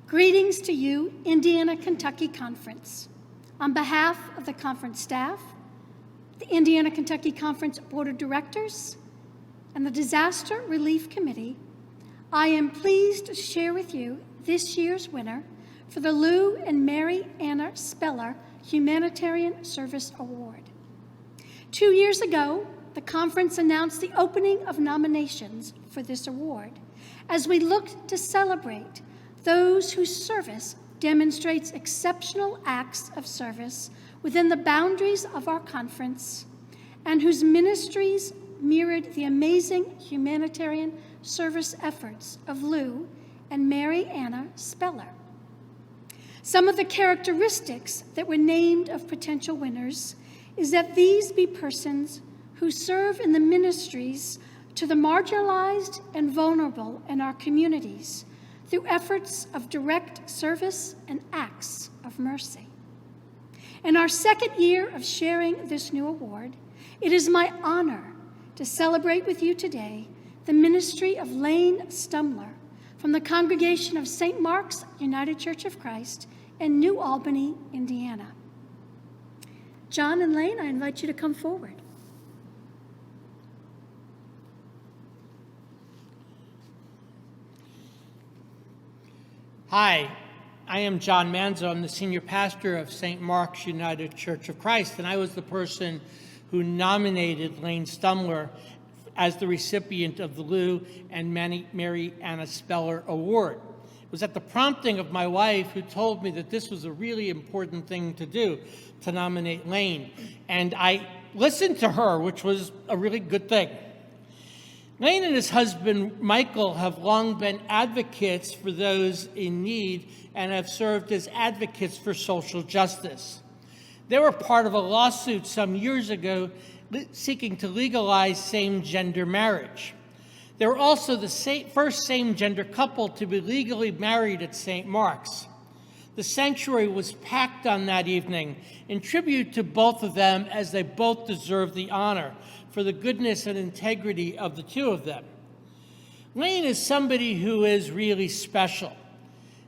Greetings to you, Indiana-Kentucky Conference. On behalf of the conference staff, the Indiana-Kentucky Conference Board of Directors, and the Disaster Relief Committee, I am pleased to share with you this year's winner for the Lou and Mary Anna Speller Humanitarian Service Award. 2 years ago, the conference announced the opening of nominations for this award as we looked to celebrate those whose service demonstrates exceptional acts of service within the boundaries of our conference and whose ministries mirrored the amazing humanitarian service efforts of Lou and Mary Anna Speller. Some of the characteristics that were named of potential winners is that these be persons who serve in the ministries to the marginalized and vulnerable in our communities through efforts of direct service and acts of mercy. In our second year of sharing this new award, it is my honor to celebrate with you today the ministry of Lane Stumler from the congregation of St. Mark's United Church of Christ in New Albany, Indiana. John and Lane, I invite you to come forward. Hi, I am John Manzo. I'm the senior pastor of St. Mark's United Church of Christ, and I was the person who nominated Lane Stumler as the recipient of the Lou and Mary Anna Speller Award. It was at the prompting of my wife, who told me that this was a really important thing to do, to nominate Lane. And I listened to her, which was a really good thing. Lane and his husband, Michael, have long been advocates for those in need and have served as advocates for social justice. They were part of a lawsuit some years ago seeking to legalize same-gender marriage. They were also the first same-gender couple to be legally married at St. Mark's. The sanctuary was packed on that evening in tribute to both of them, as they both deserve the honor for the goodness and integrity of the two of them. Lane is somebody who is really special.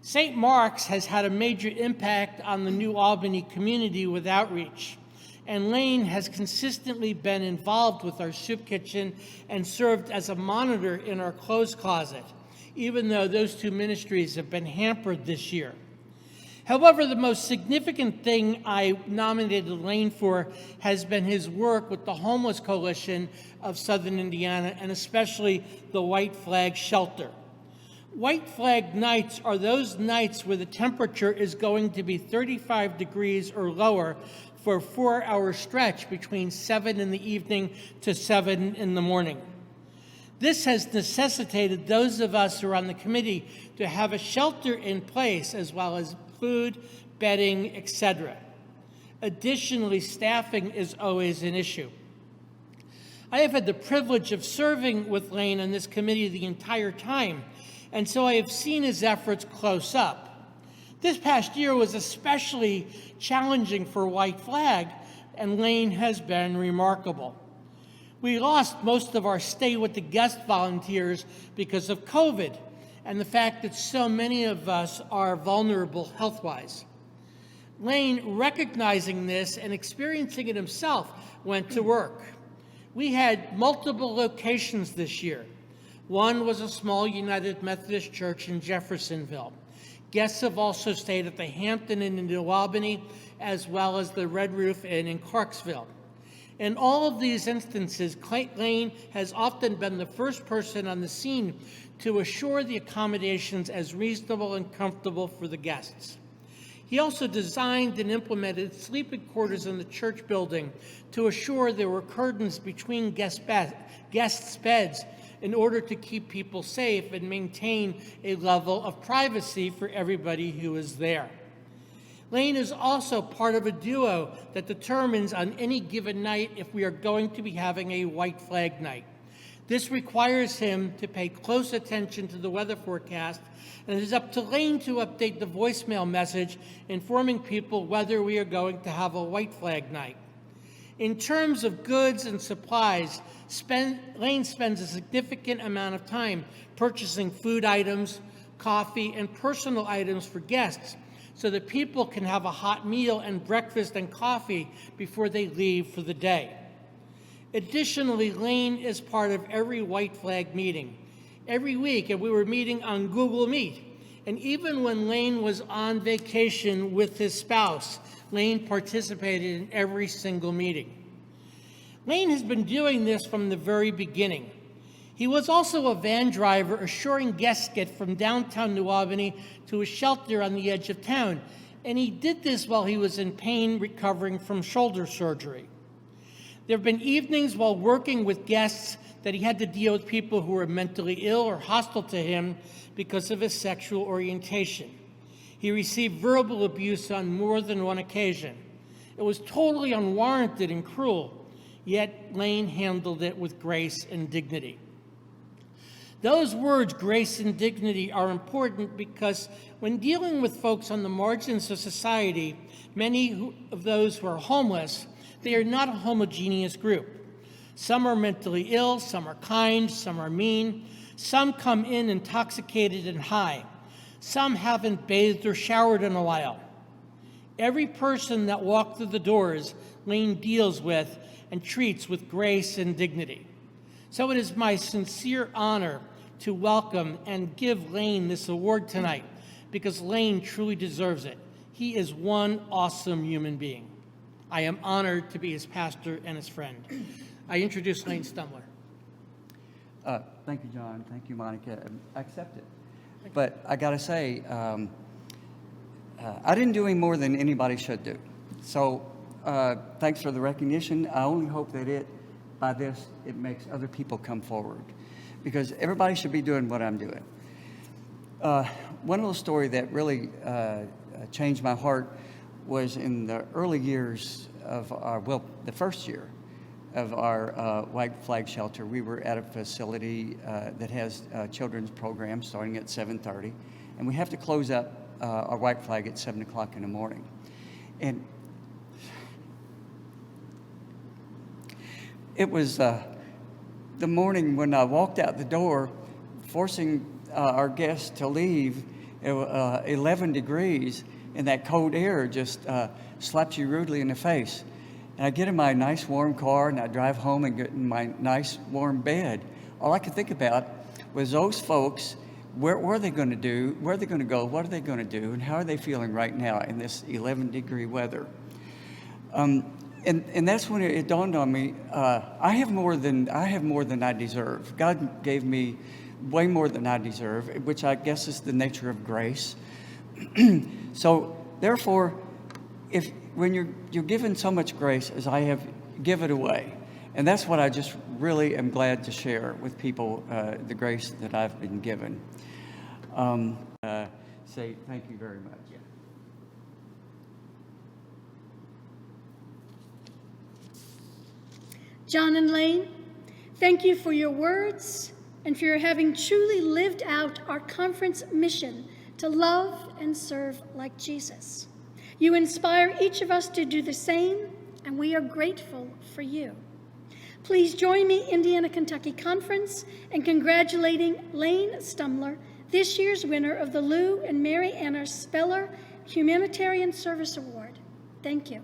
St. Mark's has had a major impact on the New Albany community with outreach, and Lane has consistently been involved with our soup kitchen and served as a monitor in our clothes closet, even though those two ministries have been hampered this year. However, the most significant thing I nominated Lane for has been his work with the Homeless Coalition of Southern Indiana, and especially the White Flag Shelter. White Flag nights are those nights where the temperature is going to be 35 degrees or lower for a 4-hour stretch between 7 in the evening to 7 in the morning. This has necessitated those of us who are on the committee to have a shelter in place, as well as food, bedding, etc. Additionally, staffing is always an issue. I have had the privilege of serving with Lane on this committee the entire time, and so I have seen his efforts close up. This past year was especially challenging for White Flag, and Lane has been remarkable. We lost most of our Stay with the Guest volunteers because of COVID and the fact that so many of us are vulnerable health-wise. Lane, recognizing this and experiencing it himself, went to work. We had multiple locations this year. One was a small United Methodist church in Jeffersonville. Guests have also stayed at the Hampton Inn in New Albany, as well as the Red Roof Inn in Clarksville. In all of these instances, Lane has often been the first person on the scene to assure the accommodations as reasonable and comfortable for the guests. He also designed and implemented sleeping quarters in the church building to assure there were curtains between guests' beds in order to keep people safe and maintain a level of privacy for everybody who is there. Lane is also part of a duo that determines on any given night if we are going to be having a White Flag night. This requires him to pay close attention to the weather forecast, and it is up to Lane to update the voicemail message informing people whether we are going to have a White Flag night. In terms of goods and supplies, Lane spends a significant amount of time purchasing food items, coffee, and personal items for guests so that people can have a hot meal and breakfast and coffee before they leave for the day. Additionally, Lane is part of every White Flag meeting every week, and we were meeting on Google Meet. And even when Lane was on vacation with his spouse, Lane participated in every single meeting. Lane has been doing this from the very beginning. He was also a van driver, assuring guests get from downtown New Albany to a shelter on the edge of town, and he did this while he was in pain recovering from shoulder surgery. There have been evenings while working with guests that he had to deal with people who were mentally ill or hostile to him because of his sexual orientation. He received verbal abuse on more than one occasion. It was totally unwarranted and cruel, yet Lane handled it with grace and dignity. Those words, grace and dignity, are important because when dealing with folks on the margins of society, many of those who are homeless, they are not a homogeneous group. Some are mentally ill, some are kind, some are mean. Some come in intoxicated and high. Some haven't bathed or showered in a while. Every person that walked through the doors, Lane deals with and treats with grace and dignity. So it is my sincere honor to welcome and give Lane this award tonight, because Lane truly deserves it. He is one awesome human being. I am honored to be his pastor and his friend. I introduce Lane Stumler. Thank you, John. Thank you, Monica. I accept it. But I got to say, I didn't do any more than anybody should do. So thanks for the recognition. I only hope that by this, it makes other people come forward, because everybody should be doing what I'm doing. One little story that really changed my heart was in the early years of the first year of our White Flag shelter. We were at a facility that has children's programs starting at 7:30, and we have to close up our White Flag at 7 o'clock in the morning. And it was the morning when I walked out the door, forcing our guests to leave. 11 degrees, and that cold air just slaps you rudely in the face. And I get in my nice warm car and I drive home and get in my nice warm bed. All I could think about was those folks, where are they going to do? Where are they going to go? What are they going to do? And how are they feeling right now in this 11-degree weather? And that's when it dawned on me, I have more than I deserve. God gave me way more than I deserve, which I guess is the nature of grace. So therefore, when you're given so much grace as I have, give it away. And that's what I just really am glad to share with people, the grace that I've been given. Say thank you very much. John and Lane, thank you for your words and for your having truly lived out our conference mission to love and serve like Jesus. You inspire each of us to do the same, and we are grateful for you. Please join me, Indiana Kentucky Conference, in congratulating Lane Stumler, this year's winner of the Lou and Mary Anna Speller Humanitarian Service Award. Thank you.